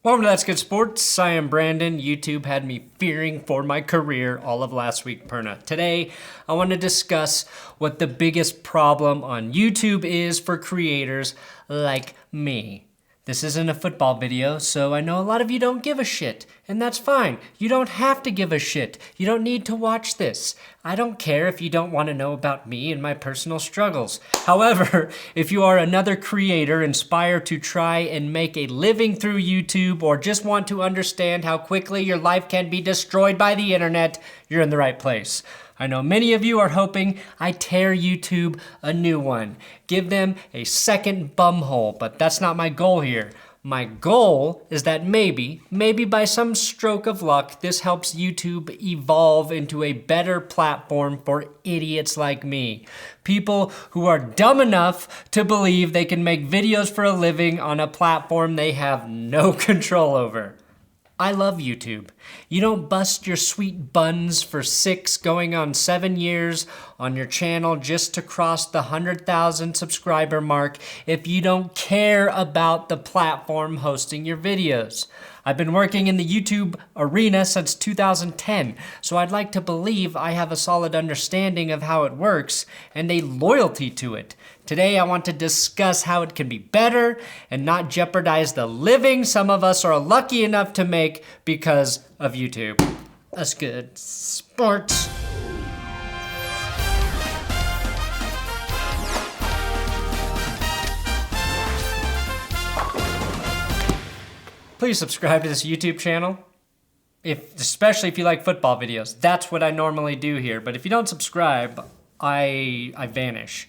Welcome to That's Good Sports. I am Brandon. YouTube had me fearing for my career all of last week, Perna. Today, I want to discuss what the biggest problem on YouTube is for creators like me. This isn't a football video, so I know a lot of you don't give a shit, and that's fine. You don't have to give a shit. You don't need to watch this. I don't care if you don't want to know about me and my personal struggles. However, if you are another creator inspired to try and make a living through YouTube or just want to understand how quickly your life can be destroyed by the internet, you're in the right place. I know many of you are hoping I tear YouTube a new one. Give them a second bumhole, but that's not my goal here. My goal is that maybe by some stroke of luck, this helps YouTube evolve into a better platform for idiots like me. People who are dumb enough to believe they can make videos for a living on a platform they have no control over. I love YouTube. You don't bust your sweet buns for 6 going on 7 years on your channel just to cross the 100,000 subscriber mark if you don't care about the platform hosting your videos. I've been working in the YouTube arena since 2010, so I'd like to believe I have a solid understanding of how it works and a loyalty to it. Today, I want to discuss how it can be better and not jeopardize the living some of us are lucky enough to make because of YouTube. That's good sports. Please subscribe to this YouTube channel, especially if you like football videos. That's what I normally do here, but if you don't subscribe, I vanish.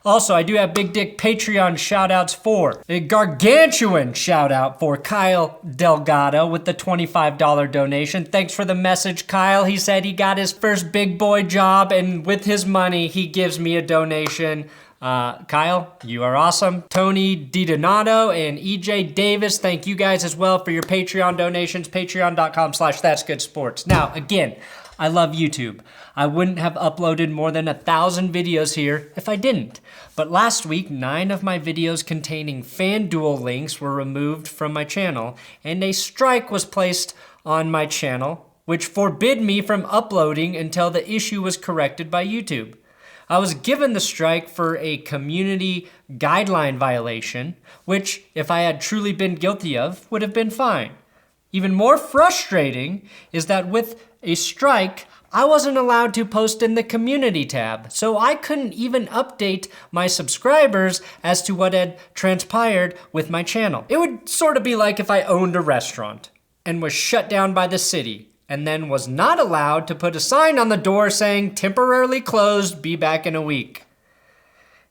Also, I do have big dick Patreon shout-outs for a gargantuan shout-out for Kyle Delgado with the $25 donation. Thanks for the message, Kyle. He said he got his first big boy job, and with his money, he gives me a donation. Kyle, you are awesome. Tony DiDonato and EJ Davis, thank you guys as well for your Patreon donations. Patreon.com/ThatsGoodSports. Now, again, I love YouTube. I wouldn't have uploaded more than 1,000 videos here if I didn't. But last week, 9 of my videos containing FanDuel links were removed from my channel, and a strike was placed on my channel, which forbid me from uploading until the issue was corrected by YouTube. I was given the strike for a community guideline violation, which, if I had truly been guilty of, would have been fine. Even more frustrating is that with a strike, I wasn't allowed to post in the community tab, so I couldn't even update my subscribers as to what had transpired with my channel. It would sort of be like if I owned a restaurant and was shut down by the city and then was not allowed to put a sign on the door saying temporarily closed, be back in a week.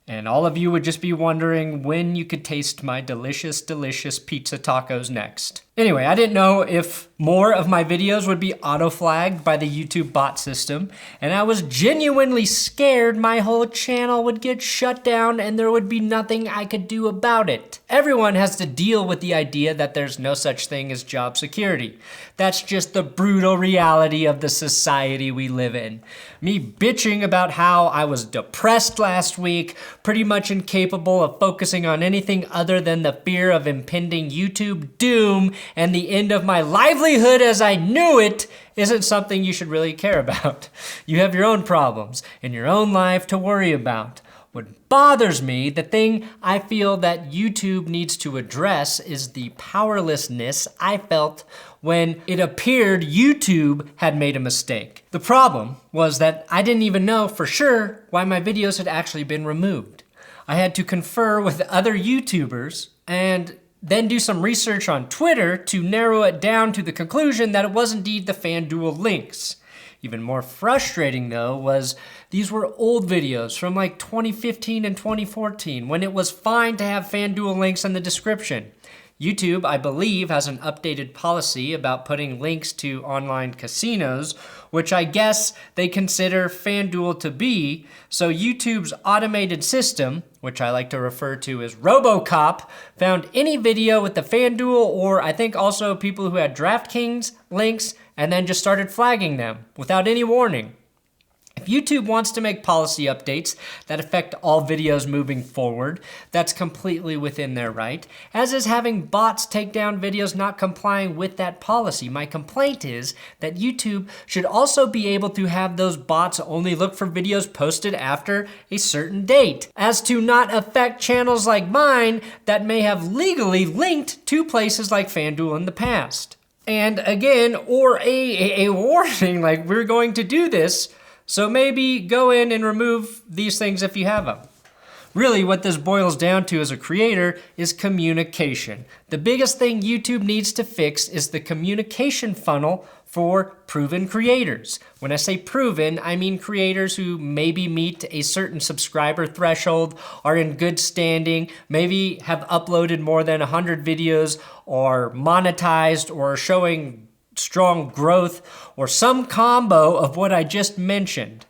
And all of you would just be wondering when you could taste my delicious, delicious pizza tacos next. Anyway, I didn't know if more of my videos would be auto-flagged by the YouTube bot system, and I was genuinely scared my whole channel would get shut down and there would be nothing I could do about it. Everyone has to deal with the idea that there's no such thing as job security. That's just the brutal reality of the society we live in. Me bitching about how I was depressed last week, pretty much incapable of focusing on anything other than the fear of impending YouTube doom and the end of my livelihood as I knew it, isn't something you should really care about. You have your own problems in your own life to worry about. What bothers me, the thing I feel that YouTube needs to address, is the powerlessness I felt when it appeared YouTube had made a mistake. The problem was that I didn't even know for sure why my videos had actually been removed. I had to confer with other YouTubers and then do some research on Twitter to narrow it down to the conclusion that it was indeed the FanDuel links. Even more frustrating though was these were old videos from like 2015 and 2014 when it was fine to have FanDuel links in the description. YouTube, I believe, has an updated policy about putting links to online casinos, which I guess they consider FanDuel to be, so YouTube's automated system, which I like to refer to as RoboCop, found any video with the FanDuel or I think also people who had DraftKings links and then just started flagging them without any warning. If YouTube wants to make policy updates that affect all videos moving forward, that's completely within their right, as is having bots take down videos not complying with that policy. My complaint is that YouTube should also be able to have those bots only look for videos posted after a certain date, as to not affect channels like mine that may have legally linked to places like FanDuel in the past. And again, or a warning like we're going to do this, so maybe go in and remove these things if you have them. Really, what this boils down to as a creator is communication. The biggest thing YouTube needs to fix is the communication funnel for proven creators. When I say proven, I mean creators who maybe meet a certain subscriber threshold, are in good standing, maybe have uploaded more than 100 videos, or monetized, or showing strong growth, or some combo of what I just mentioned.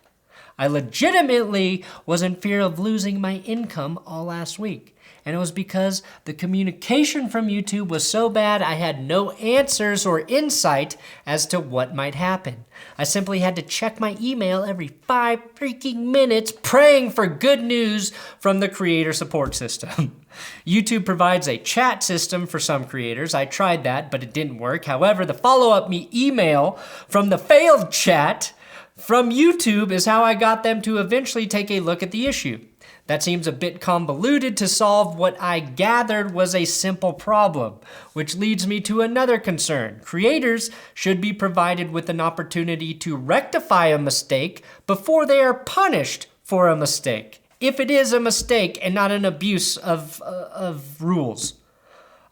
I legitimately was in fear of losing my income all last week. And it was because the communication from YouTube was so bad I had no answers or insight as to what might happen. I simply had to check my email every 5 freaking minutes praying for good news from the creator support system. YouTube provides a chat system for some creators. I tried that, but it didn't work. However, the follow-up email from the failed chat from YouTube is how I got them to eventually take a look at the issue. That seems a bit convoluted to solve what I gathered was a simple problem, which leads me to another concern. Creators should be provided with an opportunity to rectify a mistake before they are punished for a mistake, if it is a mistake and not an abuse of rules.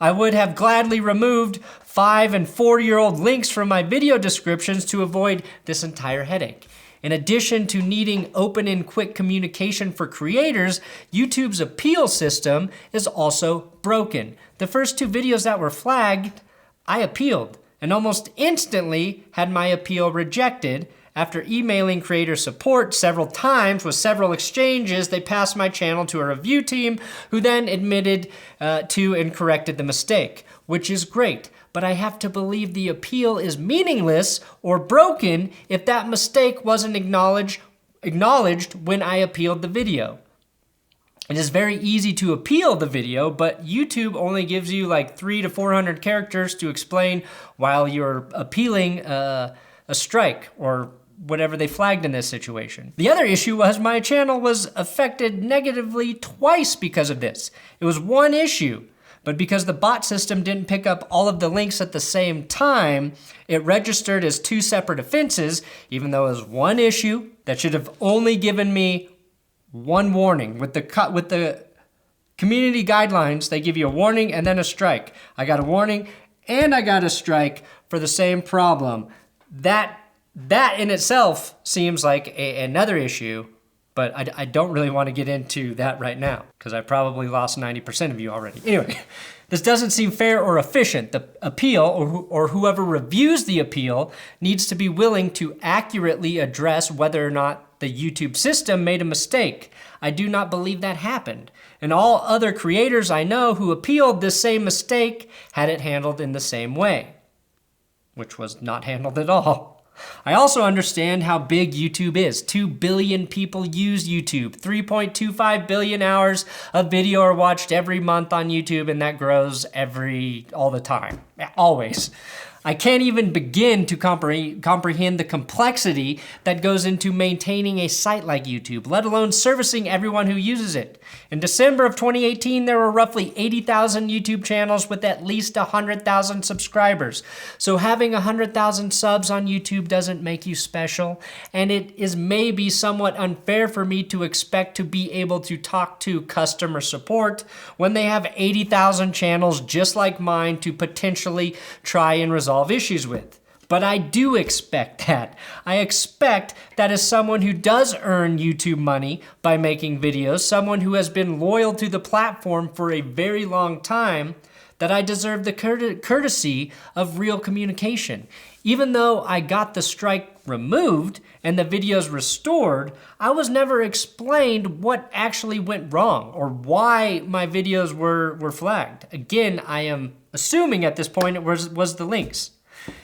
I would have gladly removed 5 and 4-year-old links from my video descriptions to avoid this entire headache. In addition to needing open and quick communication for creators, YouTube's appeal system is also broken. The first 2 videos that were flagged, I appealed, and almost instantly had my appeal rejected. After emailing creator support several times with several exchanges, they passed my channel to a review team who then admitted to and corrected the mistake, which is great. But I have to believe the appeal is meaningless or broken if that mistake wasn't acknowledged when I appealed the video. It is very easy to appeal the video, but YouTube only gives you like 300 to 400 characters to explain while you're appealing a strike or whatever they flagged in this situation. The other issue was my channel was affected negatively twice because of this. It was one issue, but because the bot system didn't pick up all of the links at the same time, it registered as 2 separate offenses, even though it was one issue that should have only given me one warning. With the community guidelines, they give you a warning and then a strike. I got a warning and I got a strike for the same problem. That in itself seems like another issue, but I don't really want to get into that right now because I probably lost 90% of you already. Anyway, this doesn't seem fair or efficient. The appeal or whoever reviews the appeal needs to be willing to accurately address whether or not the YouTube system made a mistake. I do not believe that happened. And all other creators I know who appealed this same mistake had it handled in the same way, which was not handled at all. I also understand how big YouTube is. 2 billion people use YouTube. 3.25 billion hours of video are watched every month on YouTube, and that grows all the time, always. I can't even begin to comprehend the complexity that goes into maintaining a site like YouTube, let alone servicing everyone who uses it. In December of 2018, there were roughly 80,000 YouTube channels with at least 100,000 subscribers. So having 100,000 subs on YouTube doesn't make you special, and it is maybe somewhat unfair for me to expect to be able to talk to customer support when they have 80,000 channels just like mine to potentially try and resolve issues with. But I do expect that. I expect that as someone who does earn YouTube money by making videos, someone who has been loyal to the platform for a very long time, that I deserve the courtesy of real communication. Even though I got the strike removed and the videos restored, I was never explained what actually went wrong or why my videos were flagged. Again, I am assuming at this point it was the links.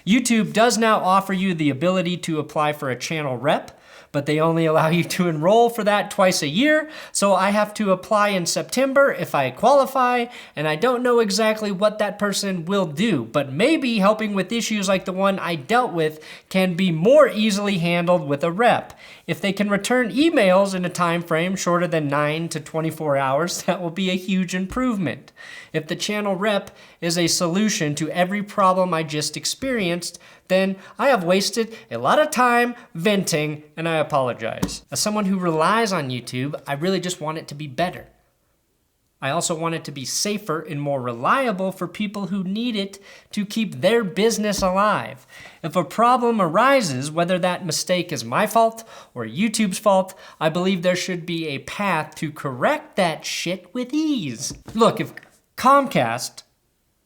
YouTube does now offer you the ability to apply for a channel rep, but they only allow you to enroll for that twice a year. So I have to apply in September if I qualify, and I don't know exactly what that person will do, but maybe helping with issues like the one I dealt with can be more easily handled with a rep. If they can return emails in a time frame shorter than 9 to 24 hours, that will be a huge improvement. If the channel rep is a solution to every problem I just experienced, then I have wasted a lot of time venting, and I apologize. As someone who relies on YouTube, I really just want it to be better. I also want it to be safer and more reliable for people who need it to keep their business alive. If a problem arises, whether that mistake is my fault or YouTube's fault, I believe there should be a path to correct that shit with ease. Look, if Comcast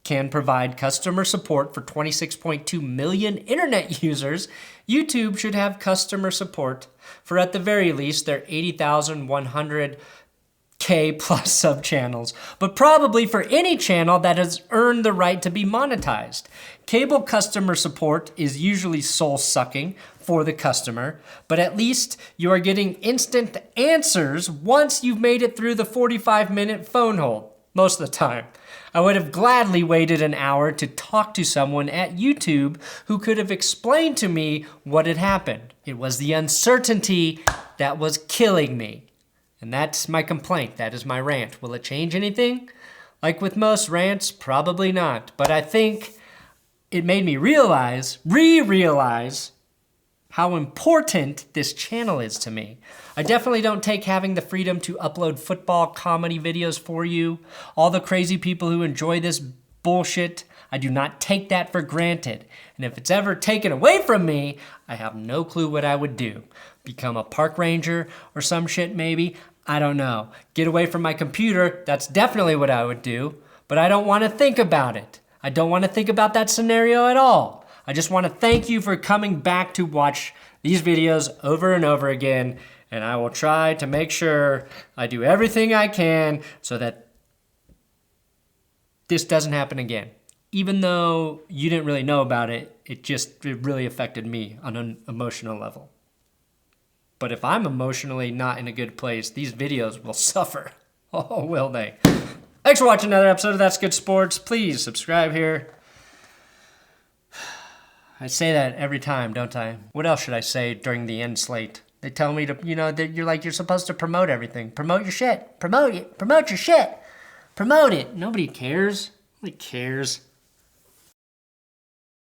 can provide customer support for 26.2 million internet users, YouTube should have customer support for at the very least their 80,100 K plus sub channels, but probably for any channel that has earned the right to be monetized. Cable customer support is usually soul sucking for the customer, but at least you are getting instant answers once you've made it through the 45-minute phone hold, most of the time. I would have gladly waited an hour to talk to someone at YouTube who could have explained to me what had happened. It was the uncertainty that was killing me. And that's my complaint. That is my rant. Will it change anything? Like with most rants, probably not. But I think it made me realize how important this channel is to me. I definitely don't take having the freedom to upload football comedy videos for you. All the crazy people who enjoy this bullshit, I do not take that for granted. And if it's ever taken away from me, I have no clue what I would do. Become a park ranger or some shit maybe? I don't know. Get away from my computer, that's definitely what I would do. But I don't want to think about it. I don't want to think about that scenario at all. I just want to thank you for coming back to watch these videos over and over again. And I will try to make sure I do everything I can so that this doesn't happen again. Even though you didn't really know about it, it really affected me on an emotional level. But if I'm emotionally not in a good place, these videos will suffer. Oh, will they? Thanks for watching another episode of That's Good Sports. Please subscribe here. I say that every time, don't I? What else should I say during the end slate? They tell me to, that you're supposed to promote everything. Promote your shit. Promote it. Promote your shit. Promote it. Nobody cares. Nobody cares.